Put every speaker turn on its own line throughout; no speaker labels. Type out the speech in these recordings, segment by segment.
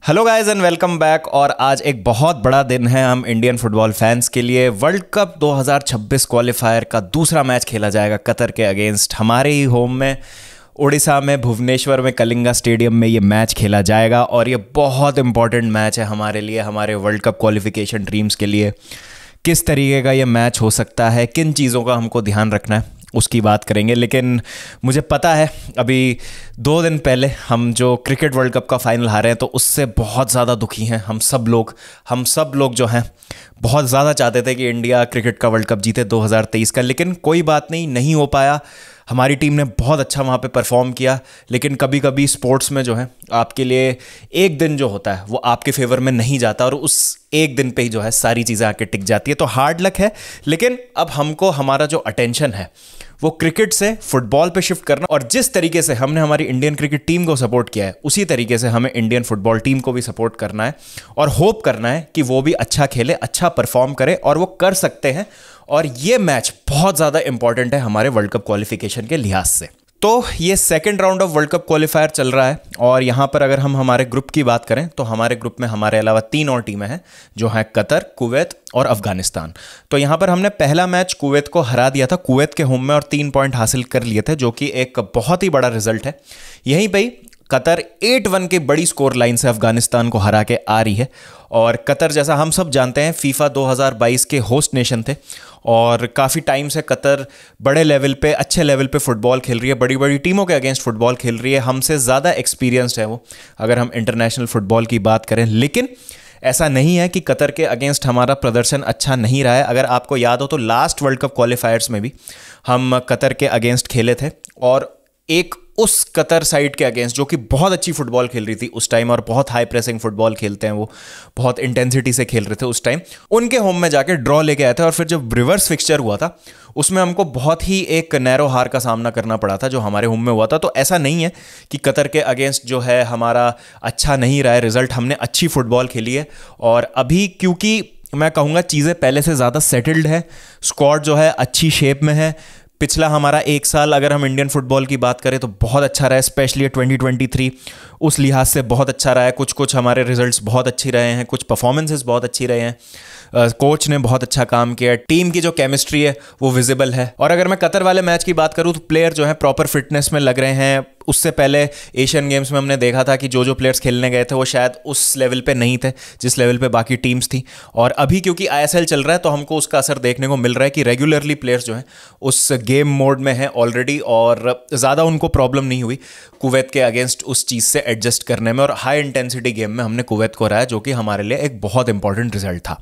Hello guys and welcome back. और आज एक बहुत बड़ा दिन है हम इंडियन फुटबॉल फैंस के लिए। वर्ल्ड कप 2026 क्वालिफायर का दूसरा मैच खेला जाएगा कतर के अगेंस्ट। हमारे ही होम में उड़ीसा में भुवनेश्वर में कलिंगा स्टेडियम में ये मैच खेला जाएगा और ये बहुत इंपॉर्टेंट मैच है हमारे लिए, हमारे वर्ल्ड कप क्वालिफिकेशन ड्रीम्स के लिए। किस तरीके का ये मैच हो सकता है, किन चीज़ों का हमको ध्यान रखना है, उसकी बात करेंगे। लेकिन मुझे पता है अभी 2 दिन पहले हम जो क्रिकेट वर्ल्ड कप का फाइनल हारे हैं तो उससे बहुत ज़्यादा दुखी हैं हम सब लोग जो हैं बहुत ज़्यादा चाहते थे कि इंडिया क्रिकेट का वर्ल्ड कप जीते 2023 का। लेकिन कोई बात नहीं हो पाया। हमारी टीम ने बहुत अच्छा वहाँ पे परफॉर्म किया। लेकिन कभी कभी स्पोर्ट्स में जो है आपके लिए एक दिन जो होता है वो आपके फेवर में नहीं जाता और उस एक दिन पे ही जो है सारी चीज़ें आके टिक जाती है। तो हार्ड लक है, लेकिन अब हमको हमारा जो अटेंशन है वो क्रिकेट से फुटबॉल पे शिफ्ट करना। और जिस तरीके से हमने हमारी इंडियन क्रिकेट टीम को सपोर्ट किया है उसी तरीके से हमें इंडियन फुटबॉल टीम को भी सपोर्ट करना है और होप करना है कि वो भी अच्छा खेले, अच्छा परफॉर्म करे, और वो कर सकते हैं। और ये मैच बहुत ज़्यादा इंपॉर्टेंट है हमारे वर्ल्ड कप क्वालिफिकेशन के लिहाज से। तो ये second round of world cup qualifier चल रहा है और यहाँ पर अगर हम हमारे ग्रुप की बात करें तो हमारे ग्रुप में हमारे अलावा 3 और टीमें हैं जो हैं कतर, कुवैत और अफगानिस्तान। तो यहाँ पर हमने पहला मैच कुवैत को हरा दिया था कुवैत के होम में और 3 पॉइंट हासिल कर लिए थे, जो कि एक बहुत ही बड़ा रिजल्ट है। यहीं पर कतर 8-1 के बड़ी स्कोर लाइन से अफगानिस्तान को हरा के आ रही है। और कतर, जैसा हम सब जानते हैं, फीफा 2022 के होस्ट नेशन थे और काफ़ी टाइम से कतर बड़े लेवल पे, अच्छे लेवल पे फुटबॉल खेल रही है, बड़ी बड़ी टीमों के अगेंस्ट फुटबॉल खेल रही है। हमसे ज़्यादा एक्सपीरियंस्ड है वो अगर हम इंटरनेशनल फुटबॉल की बात करें। लेकिन ऐसा नहीं है कि कतर के अगेंस्ट हमारा प्रदर्शन अच्छा नहीं रहा है। अगर आपको याद हो तो लास्ट वर्ल्ड कप क्वालिफायर्स में भी हम कतर के अगेंस्ट खेले थे और एक उस कतर साइड के अगेंस्ट जो कि बहुत अच्छी फुटबॉल खेल रही थी उस टाइम और बहुत हाई प्रेसिंग फुटबॉल खेलते हैं, वो बहुत इंटेंसिटी से खेल रहे थे उस टाइम, उनके होम में जाके ड्रॉ लेके आए थे। और फिर जब रिवर्स फिक्सचर हुआ था उसमें हमको बहुत ही एक नैरो हार का सामना करना पड़ा था जो हमारे होम में हुआ था। तो ऐसा नहीं है कि कतर के अगेंस्ट जो है हमारा अच्छा नहीं रहा है रिजल्ट, हमने अच्छी फुटबॉल खेली है। और अभी क्योंकि मैं कहूँगा चीज़ें पहले से ज़्यादा सेटल्ड है, स्क्वाड जो है अच्छी शेप में है। पिछला हमारा 1 साल अगर हम इंडियन फुटबॉल की बात करें तो बहुत अच्छा रहा है, स्पेशली 2023 उस लिहाज से बहुत अच्छा रहा है। कुछ हमारे रिजल्ट्स बहुत अच्छे रहे हैं, कुछ परफॉर्मेंसेस बहुत अच्छी रहे हैं, कोच ने बहुत अच्छा काम किया, टीम की जो केमिस्ट्री है वो विजिबल है। और अगर मैं कतर वाले मैच की बात करूं तो प्लेयर जो है प्रॉपर फिटनेस में लग रहे हैं। उससे पहले एशियन गेम्स में हमने देखा था कि जो प्लेयर्स खेलने गए थे वो शायद उस लेवल पे नहीं थे जिस लेवल पे बाकी टीम्स थी। और अभी क्योंकि ISL चल रहा है तो हमको उसका असर देखने को मिल रहा है कि रेगुलरली प्लेयर्स जो हैं उस गेम मोड में हैं ऑलरेडी और ज़्यादा उनको प्रॉब्लम नहीं हुई कुवैत के अगेंस्ट उस चीज़ से एडजस्ट करने में। और हाई इंटेंसिटी गेम में हमने कुवैत को हराया जो कि हमारे लिए एक बहुत इंपॉर्टेंट रिजल्ट था।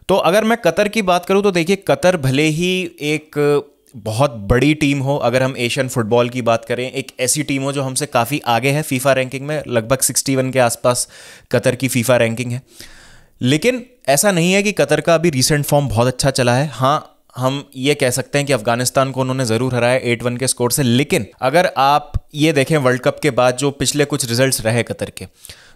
तो अगर मैं कतर की बात करूं तो देखिए, कतर भले ही एक बहुत बड़ी टीम हो, अगर हम एशियन फुटबॉल की बात करें, एक ऐसी टीम हो जो हमसे काफ़ी आगे है फीफा रैंकिंग में, लगभग 61 के आसपास कतर की फीफा रैंकिंग है। लेकिन ऐसा नहीं है कि कतर का अभी रिसेंट फॉर्म बहुत अच्छा चला है। हाँ, हम ये कह सकते हैं कि अफगानिस्तान को उन्होंने ज़रूर हराया 8-1 के स्कोर से। लेकिन अगर आप ये देखें वर्ल्ड कप के बाद जो पिछले कुछ रिजल्ट्स रहे कतर के,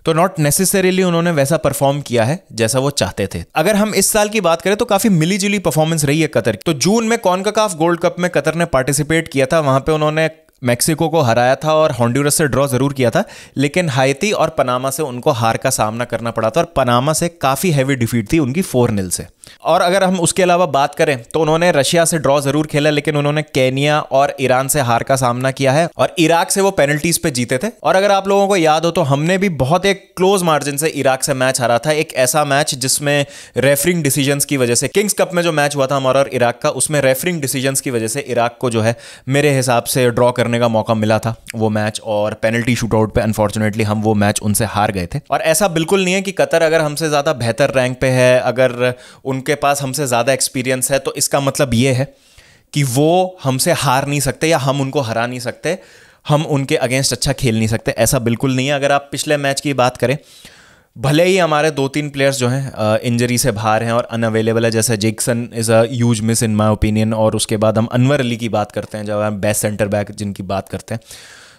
तो नॉट नेसेसरीली उन्होंने वैसा परफॉर्म किया है जैसा वो चाहते थे। अगर हम इस साल की बात करें तो काफ़ी मिली जुली परफॉर्मेंस रही है कतर की। तो जून में कॉन्काकाफ गोल्ड कप में कतर ने पार्टिसिपेट किया था, वहाँ पे उन्होंने मैक्सिको को हराया था और होंडुरस से ड्रॉ ज़रूर किया था। लेकिन हाइती और पनामा से उनको हार का सामना करना पड़ा था और पनामा से काफ़ी हैवी डिफीट थी उनकी 4-0 से। और अगर हम उसके अलावा बात करें तो उन्होंने रशिया से ड्रॉ ज़रूर खेला, लेकिन उन्होंने केनिया और ईरान से हार का सामना किया है और इराक से वो पेनल्टीज पे जीते थे। और अगर आप लोगों को याद हो तो हमने भी बहुत एक क्लोज मार्जिन से इराक से मैच हारा था, एक ऐसा मैच जिसमें रेफरिंग डिसीजंस की वजह से, किंग्स कप में जो मैच हुआ था हमारा और इराक का, उसमें रेफरिंग डिसीजंस की वजह से इराक को जो है मेरे हिसाब से ड्रॉ करने का मौका मिला था वो मैच, और पेनल्टी शूटआउट पे अनफॉर्चुनेटली हम वो मैच उनसे हार गए थे। और ऐसा बिल्कुल नहीं है कि कतर अगर हमसे ज़्यादा बेहतर रैंक पे है, अगर उनके पास हमसे ज़्यादा एक्सपीरियंस है तो इसका मतलब ये है कि वो हमसे हार नहीं सकते या हम उनको हरा नहीं सकते, हम उनके अगेंस्ट अच्छा खेल नहीं सकते। ऐसा बिल्कुल नहीं है। अगर आप पिछले मैच की बात करें, भले ही हमारे 2-3 प्लेयर्स जो हैं इंजरी से बाहर हैं और अनअवेलेबल है, जैसे Jackson is a huge miss in my opinion, और उसके बाद हम अनवर अली की बात करते हैं जब हम बेस्ट सेंटर बैक जिनकी बात करते हैं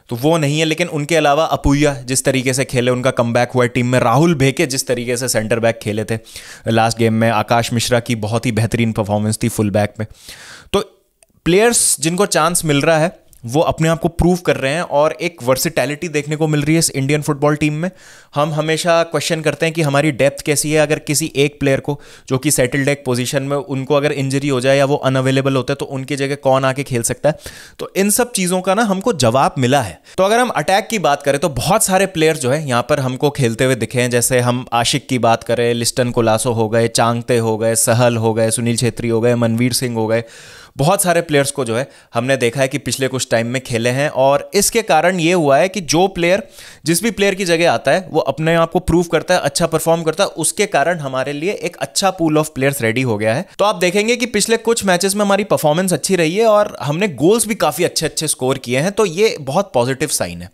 तो वो नहीं है। लेकिन उनके अलावा अपुया जिस तरीके से खेले, उनका कमबैक हुआ टीम में, राहुल भेके जिस तरीके से सेंटर बैक खेले थे लास्ट गेम में, आकाश मिश्रा की बहुत ही बेहतरीन परफॉर्मेंस थी फुल बैक में। तो प्लेयर्स जिनको चांस मिल रहा है वो अपने आप को प्रूव कर रहे हैं और एक वर्सिटैलिटी देखने को मिल रही है इस इंडियन फुटबॉल टीम में। हम हमेशा क्वेश्चन करते हैं कि हमारी डेप्थ कैसी है, अगर किसी एक प्लेयर को जो कि सेटल्ड एक पोजीशन में, उनको अगर इंजरी हो जाए या वो अनअवेलेबल होते हैं तो उनकी जगह कौन आके खेल सकता है। तो इन सब चीज़ों का ना हमको जवाब मिला है। तो अगर हम अटैक की बात करें तो बहुत सारे प्लेयर जो है यहाँ पर हमको खेलते हुए दिखे हैं। जैसे हम आशिक की बात करें, लिस्टन कोलासो हो गए, चांगते हो गए, सहल हो गए, सुनील छेत्री हो गए, मनवीर सिंह हो गए, बहुत सारे प्लेयर्स को जो है हमने देखा है कि पिछले कुछ टाइम में खेले हैं। और इसके कारण ये हुआ है कि जो प्लेयर जिस भी प्लेयर की जगह आता है वो अपने आप को प्रूव करता है, अच्छा परफॉर्म करता है, उसके कारण हमारे लिए एक अच्छा पूल ऑफ प्लेयर्स रेडी हो गया है। तो आप देखेंगे कि पिछले कुछ मैचेस में हमारी परफॉर्मेंस अच्छी रही है और हमने गोल्स भी काफ़ी अच्छे अच्छे स्कोर किए हैं, तो ये बहुत पॉजिटिव साइन है।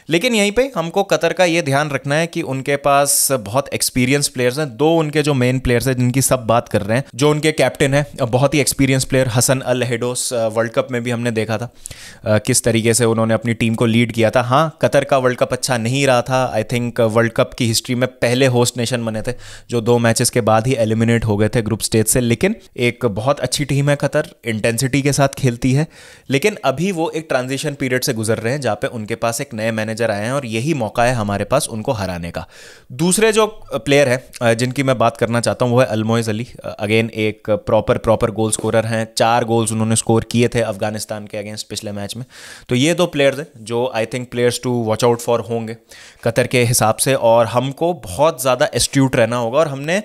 लेकिन यहीं पे हमको कतर का ये ध्यान रखना है कि उनके पास बहुत एक्सपीरियंस प्लेयर्स हैं। दो उनके जो मेन प्लेयर्स हैं जिनकी सब बात कर रहे हैं, जो उनके कैप्टन है बहुत ही एक्सपीरियंस प्लेयर हसन अल हेडोस, वर्ल्ड कप में भी हमने देखा था किस तरीके से उन्होंने अपनी टीम को लीड किया था। हाँ, कतर का वर्ल्ड कप अच्छा नहीं रहा था। आई थिंक वर्ल्ड कप की हिस्ट्री में पहले होस्ट नेशन बने थे जो 2 मैचेस के बाद ही एलिमिनेट हो गए थे ग्रुप स्टेज से। लेकिन एक बहुत अच्छी टीम है कतर, इंटेंसिटी के साथ खेलती है। लेकिन अभी वो एक ट्रांजिशन पीरियड से गुजर रहे हैं जहाँ पे उनके पास एक नए मैनेजर आए हैं और यही मौका है हमारे पास उनको हराने का। दूसरे जो प्लेयर है जिनकी मैं बात करना चाहता हूं वो है अलमोइज अली। अगेन एक प्रॉपर गोल स्कोरर हैं, 4 गोल्स उन्होंने स्कोर किए थे अफगानिस्तान के अगेंस्ट पिछले मैच में। तो ये 2 प्लेयर्स हैं जो I think players to watch out for होंगे कतर के हिसाब से, और हमको बहुत ज़्यादा एस्ट्यूट रहना होगा। और हमने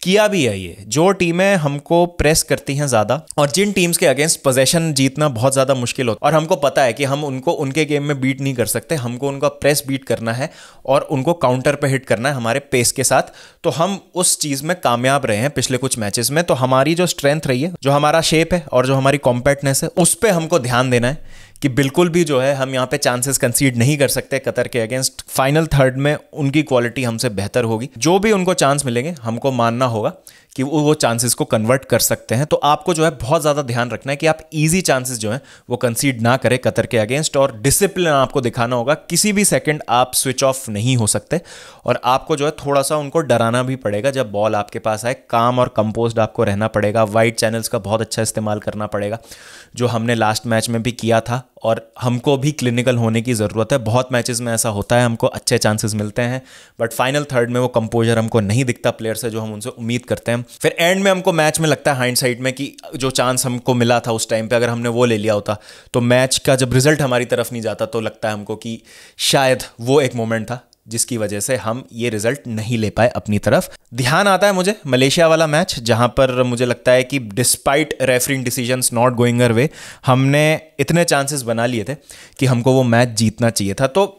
किया भी है ये। जो टीमें हमको प्रेस करती हैं ज़्यादा और जिन टीम्स के अगेंस्ट पोजेशन जीतना बहुत ज़्यादा मुश्किल होता है और हमको पता है कि हम उनको उनके गेम में बीट नहीं कर सकते, हमको उनका प्रेस बीट करना है और उनको काउंटर पे हिट करना है हमारे पेस के साथ, तो हम उस चीज़ में कामयाब रहे हैं पिछले कुछ मैचेस में। तो हमारी जो स्ट्रेंथ रही है, जो हमारा शेप है और जो हमारी कॉम्पैक्टनेस है, उस पर हमको ध्यान देना है कि बिल्कुल भी जो है हम यहाँ पे चांसेस कंसीड नहीं कर सकते कतर के अगेंस्ट। फाइनल थर्ड में उनकी क्वालिटी हमसे बेहतर होगी, जो भी उनको चांस मिलेंगे हमको मानना होगा कि वो चांसेस को कन्वर्ट कर सकते हैं। तो आपको जो है बहुत ज़्यादा ध्यान रखना है कि आप इजी चांसेस जो हैं वो कंसीड ना करें कतर के अगेंस्ट, और डिसिप्लिन आपको दिखाना होगा। किसी भी सेकंड आप स्विच ऑफ नहीं हो सकते और आपको जो है थोड़ा सा उनको डराना भी पड़ेगा जब बॉल आपके पास आए। काम और कंपोज्ड आपको रहना पड़ेगा, वाइड चैनल्स का बहुत अच्छा इस्तेमाल करना पड़ेगा जो हमने लास्ट मैच में भी किया था, और हमको भी क्लिनिकल होने की ज़रूरत है। बहुत मैचेस में ऐसा होता है, हमको अच्छे चांसेस मिलते हैं बट फाइनल थर्ड में वो कंपोजर हमको नहीं दिखता प्लेयर से जो हम उनसे उम्मीद करते हैं। फिर एंड में हमको मैच में लगता है हाइंडसाइट में कि जो चांस हमको मिला था उस टाइम पे अगर हमने वो ले लिया होता तो मैच का जब रिजल्ट हमारी तरफ नहीं जाता तो लगता है हमको कि शायद वो एक मोमेंट था जिसकी वजह से हम ये रिजल्ट नहीं ले पाए अपनी तरफ। ध्यान आता है मुझे मलेशिया वाला मैच, जहां पर मुझे लगता है कि despite referring decisions not going our way, हमने इतने चांसेस बना लिए थे कि हमको वो मैच जीतना चाहिए था। तो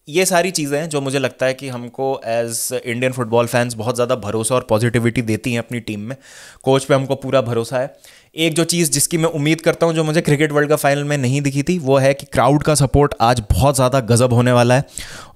ये सारी चीज़ें हैं जो मुझे लगता है कि हमको एज इंडियन फुटबॉल फैंस बहुत ज़्यादा भरोसा और पॉजिटिविटी देती हैं अपनी टीम में। कोच पे हमको पूरा भरोसा है। एक जो चीज़ जिसकी मैं उम्मीद करता हूँ जो मुझे क्रिकेट वर्ल्ड कप फाइनल में नहीं दिखी थी वो है कि क्राउड का सपोर्ट आज बहुत ज़्यादा गजब होने वाला है,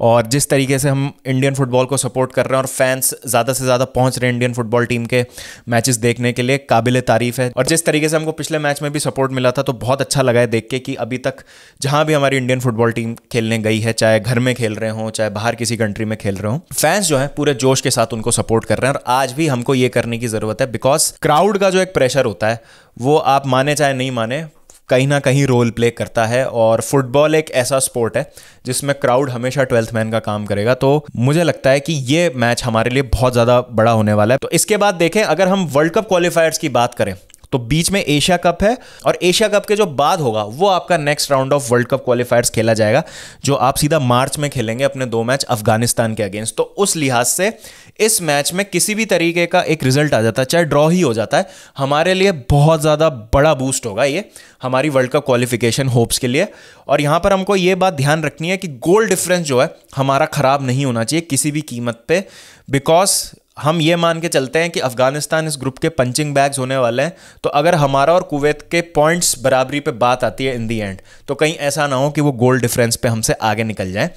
और जिस तरीके से हम इंडियन फुटबॉल को सपोर्ट कर रहे हैं और फैंस ज़्यादा से ज़्यादा पहुँच रहे हैं इंडियन फुटबॉल टीम के मैचेस देखने के लिए, काबिल तारीफ़ है। और जिस तरीके से हमको पिछले मैच में भी सपोर्ट मिला था तो बहुत अच्छा लगा है देख के कि अभी तक जहाँ भी हमारी इंडियन फुटबॉल टीम खेलने गई है, चाहे घर में खेल रहे हों चाहे बाहर किसी कंट्री में खेल रहे हों, फैंस जो है पूरे जोश के साथ उनको सपोर्ट कर रहे हैं। और आज भी हमको ये करने की ज़रूरत है, बिकॉज क्राउड का जो एक प्रेशर होता है वो आप माने चाहे नहीं माने कहीं ना कहीं रोल प्ले करता है, और फुटबॉल एक ऐसा स्पोर्ट है जिसमें क्राउड हमेशा 12th मैन का काम करेगा। तो मुझे लगता है कि ये मैच हमारे लिए बहुत ज़्यादा बड़ा होने वाला है। तो इसके बाद देखें, अगर हम वर्ल्ड कप क्वालिफायर्स की बात करें तो बीच में एशिया कप है, और एशिया कप के जो बाद होगा वो आपका next round of world cup क्वालिफायर्स खेला जाएगा, जो आप सीधा मार्च में खेलेंगे अपने 2 मैच अफगानिस्तान के अगेंस्ट। तो उस लिहाज से इस मैच में किसी भी तरीके का एक रिजल्ट आ जाता है, चाहे ड्रॉ ही हो जाता है, हमारे लिए बहुत ज़्यादा बड़ा बूस्ट होगा ये हमारी वर्ल्ड कप क्वालिफिकेशन होप्स के लिए। और यहाँ पर हमको ये बात ध्यान रखनी है कि गोल डिफरेंस जो है हमारा ख़राब नहीं होना चाहिए किसी भी कीमत पे, बिकॉज हम ये मान के चलते हैं कि अफगानिस्तान इस ग्रुप के पंचिंग बैग्स होने वाले हैं। तो अगर हमारा और कुवैत के पॉइंट्स बराबरी पे बात आती है इन दी एंड, तो कहीं ऐसा ना हो कि वो गोल डिफरेंस पे हमसे आगे निकल जाए।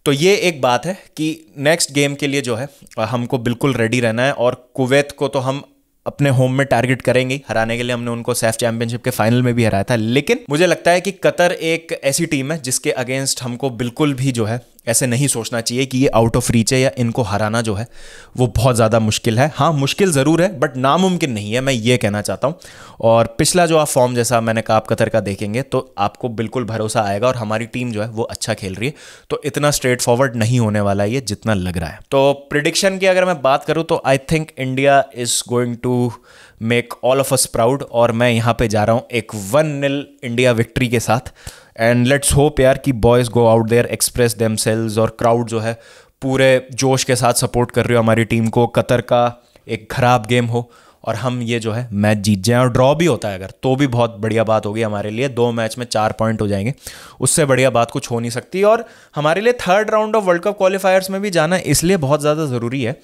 तो ये एक बात है कि नेक्स्ट गेम के लिए जो है हमको बिल्कुल रेडी रहना है, और कुवैत को तो हम अपने होम में टारगेट करेंगे हराने के लिए। हमने उनको सैफ चैंपियनशिप के फाइनल में भी हराया था। लेकिन मुझे लगता है कि कतर एक ऐसी टीम है जिसके अगेंस्ट हमको बिल्कुल भी जो है ऐसे नहीं सोचना चाहिए कि ये आउट ऑफ रीच है या इनको हराना जो है वो बहुत ज़्यादा मुश्किल है। हाँ, मुश्किल ज़रूर है बट नामुमकिन नहीं है, मैं ये कहना चाहता हूँ। और पिछला जो आप फॉर्म, जैसा मैंने कहा, आप कतर का देखेंगे तो आपको बिल्कुल भरोसा आएगा और हमारी टीम जो है वो अच्छा खेल रही है। तो इतना स्ट्रेट फॉरवर्ड नहीं होने वाला ये जितना लग रहा है। तो प्रिडिक्शन की अगर मैं बात करूँ तो I think India is going to make all of us proud, और मैं यहाँ पे जा रहा हूँ एक 1-0 इंडिया विक्ट्री के साथ। एंड लेट्स होप यार कि boys go out there, express themselves, और क्राउड जो है पूरे जोश के साथ सपोर्ट कर रही हो हमारी टीम को। कतर का एक खराब गेम हो और हम ये जो है मैच जीत जाएं, और ड्रॉ भी होता है अगर, तो भी बहुत बढ़िया बात होगी हमारे लिए। 2 मैच में 4 पॉइंट हो जाएंगे, उससे बढ़िया बात कुछ हो नहीं सकती। और हमारे लिए third round of world cup क्वालिफायर्स में भी जाना इसलिए बहुत ज़्यादा ज़रूरी है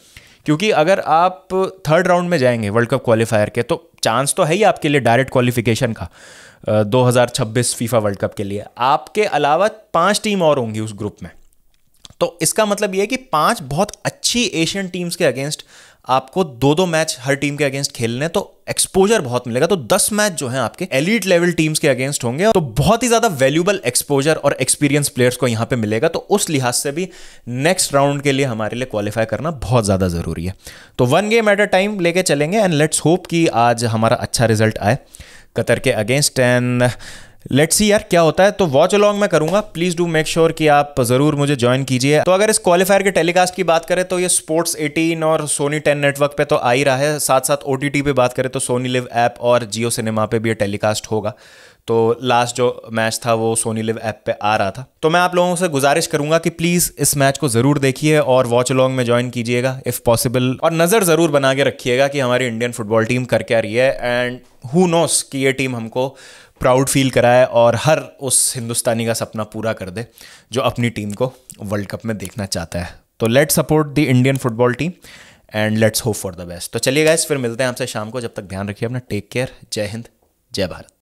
क्योंकि अगर आप थर्ड राउंड में जाएंगे वर्ल्ड कप क्वालिफायर के, तो चांस तो है ही आपके लिए डायरेक्ट क्वालिफिकेशन का 2026 फीफा वर्ल्ड कप के लिए। आपके अलावा 5 टीम और होंगी उस ग्रुप में, तो इसका मतलब ये है कि 5 बहुत अच्छी एशियन टीम्स के अगेंस्ट आपको 2-2 मैच हर टीम के अगेंस्ट खेलने, तो एक्सपोजर बहुत मिलेगा। तो 10 मैच जो हैं आपके एलीट लेवल टीम्स के अगेंस्ट होंगे, तो बहुत ही ज़्यादा वैल्यूबल एक्सपोजर और एक्सपीरियंस प्लेयर्स को यहाँ पे मिलेगा। तो उस लिहाज से भी नेक्स्ट राउंड के लिए हमारे लिए क्वालिफाई करना बहुत ज़्यादा ज़रूरी है। तो 1 गेम एट अ टाइम लेके चलेंगे एंड लेट्स होप कि आज हमारा अच्छा रिजल्ट आए कतर के अगेंस्ट। एंड लेट्स सी यार क्या होता है। तो वॉच अलॉन्ग मैं करूंगा, प्लीज़ डू मेक श्योर कि आप ज़रूर मुझे ज्वाइन कीजिए। तो अगर इस क्वालिफायर के टेलीकास्ट की बात करें तो ये स्पोर्ट्स 18 और सोनी 10 नेटवर्क पे तो आ ही रहा है, साथ साथ OTT पे बात करें तो सोनी लिव ऐप और जियो सिनेमा पे भी ये टेलीकास्ट होगा। तो लास्ट जो मैच था वो सोनी लिव ऐप पे आ रहा था। तो मैं आप लोगों से गुजारिश करूंगा कि प्लीज़ इस मैच को ज़रूर देखिए और वॉच अलॉन्ग में ज्वाइन कीजिएगा इफ़ पॉसिबल, और नज़र ज़रूर बना के रखिएगा कि हमारी इंडियन फुटबॉल टीम कर क्या रही है। एंड हु नोस कि ये टीम हमको प्राउड फील कराए और हर उस हिंदुस्तानी का सपना पूरा कर दे जो अपनी टीम को वर्ल्ड कप में देखना चाहता है। तो let's support the Indian football team and let's hope for the best. तो चलिए गाइस, फिर मिलते हैं आपसे शाम को। जब तक ध्यान रखिए अपना, टेक केयर, जय हिंद, जय भारत।